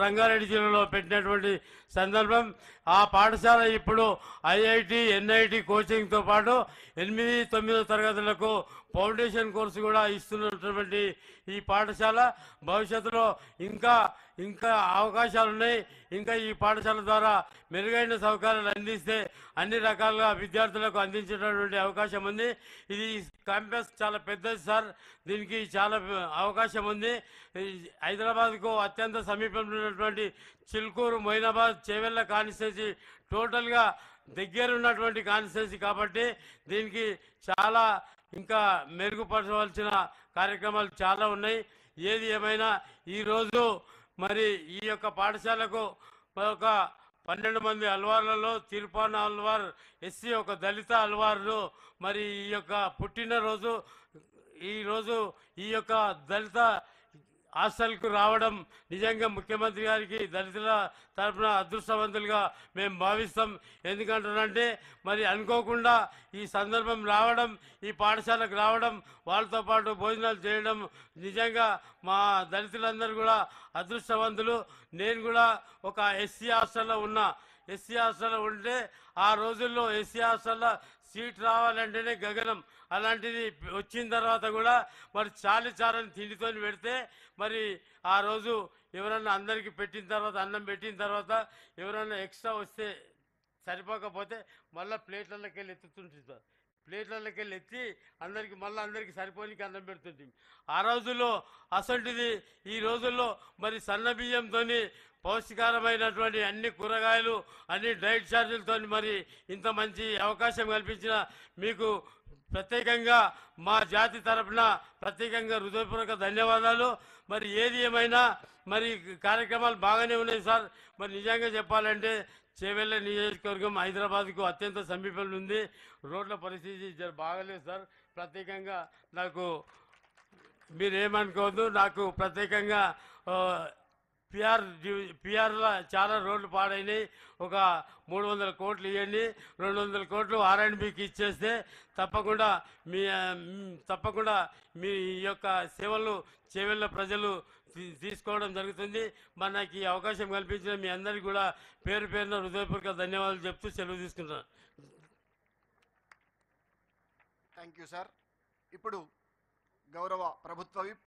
రంగారెడ్డి జిల్లాలో పెట్టినటువంటి సందర్భం. ఆ పాఠశాల ఇప్పుడు ఐఐటి ఎన్ఐటి కోచింగ్తో పాటు 8, 9 తరగతులకు ఫౌండేషన్ కోర్సు కూడా ఇస్తున్నటువంటి ఈ పాఠశాల భవిష్యత్తులో ఇంకా ఇంకా అవకాశాలు ఉన్నాయి. ఇంకా ఈ పాఠశాల ద్వారా మెరుగైన సౌకర్యాలు అందిస్తే అన్ని రకాలుగా విద్యార్థులకు అందించేటటువంటి అవకాశం ఉంది. ఇది క్యాంపస్ చాలా పెద్దది సార్, దీనికి చాలా అవకాశం ఉంది. హైదరాబాద్కు అత్యంత సమీపంలో ఉన్నటువంటి చిల్కూరు, మొయినాబాద్, చేవెళ్ళ కాన్స్టిట్యున్సీ టోటల్గా దగ్గర ఉన్నటువంటి కాన్స్టిట్యున్సీ కాబట్టి దీనికి చాలా ఇంకా మెరుగుపరచవలసిన కార్యక్రమాలు చాలా ఉన్నాయి. ఏది ఏమైనా ఈరోజు మరి ఈ యొక్క పాఠశాలకు ఒక 12 మంది అల్వార్లలో తిరుపాన అల్వార్ ఎస్సీ, ఒక దళిత అల్వార్లు మరి ఈ యొక్క పుట్టినరోజు ఈరోజు ఈ యొక్క దళిత హాస్టల్కు రావడం నిజంగా ముఖ్యమంత్రి గారికి దళితుల తరఫున అదృష్టవంతులుగా మేము భావిస్తాం. ఎందుకంటారంటే మరి అనుకోకుండా ఈ సందర్భం రావడం, ఈ పాఠశాలకు రావడం, వాళ్ళతో పాటు భోజనాలు చేయడం నిజంగా మా దళితులందరూ కూడా అదృష్టవంతులు. నేను కూడా ఒక ఎస్సీ హాస్టల్లో ఉన్నా. ఎస్సీ హాస్టల్లో ఉంటే ఆ రోజుల్లో ఎస్సీ హాస్టల్లో సీట్ రావాలంటేనే గగనం. అలాంటిది వచ్చిన తర్వాత కూడా మరి చారని తిండితో పెడితే మరి ఆ రోజు ఎవరన్నా అందరికీ పెట్టిన తర్వాత, అన్నం పెట్టిన తర్వాత ఎవరన్నా ఎక్స్ట్రా వస్తే సరిపోకపోతే మళ్ళీ ప్లేట్లలోకి వెళ్ళి ఎత్తుతుంటుంది. ప్లేట్లలోకి వెళ్ళి ఎత్తి అందరికీ సరిపోనికి అన్నం పెడుతుంది. ఆ రోజుల్లో అసంటిది ఈ రోజుల్లో మరి సన్న బియ్యంతో పౌష్టికారమైనటువంటి అన్ని కూరగాయలు, అన్ని డైట్ ఛార్జీలతో మరి ఇంత మంచి అవకాశం కల్పించిన మీకు ప్రత్యేకంగా మా జాతి తరఫున ప్రత్యేకంగా హృదయపూర్వక ధన్యవాదాలు. మరి ఏది ఏమైనా మరి కార్యక్రమాలు బాగానే ఉన్నాయి సార్. మరి నిజంగా చెప్పాలంటే చేవెళ్ళ నియోజకవర్గం హైదరాబాద్కు అత్యంత సమీపంలో ఉంది. రోడ్ల పరిస్థితి బాగలేదు సార్. ప్రత్యేకంగా నాకు మీరేమనుకోవద్దు, నాకు ప్రత్యేకంగా పిఆర్లో చాలా రోడ్లు పాడైనాయి. ఒక 300 కోట్లు ఇవ్వండి, 200 కోట్లు ఆర్ఎండ్బికి ఇచ్చేస్తే తప్పకుండా మీ యొక్క సేవలు చేవెళ్ళ ప్రజలు తీసుకోవడం జరుగుతుంది. మనకి ఈ అవకాశం కల్పించిన మీ అందరికీ కూడా పేరు పేరున హృదయపూర్వక ధన్యవాదాలు చెప్తూ సెలవు తీసుకుంటున్నాను. Thank you sir. ఇప్పుడు గౌరవ ప్రభుత్వ విప్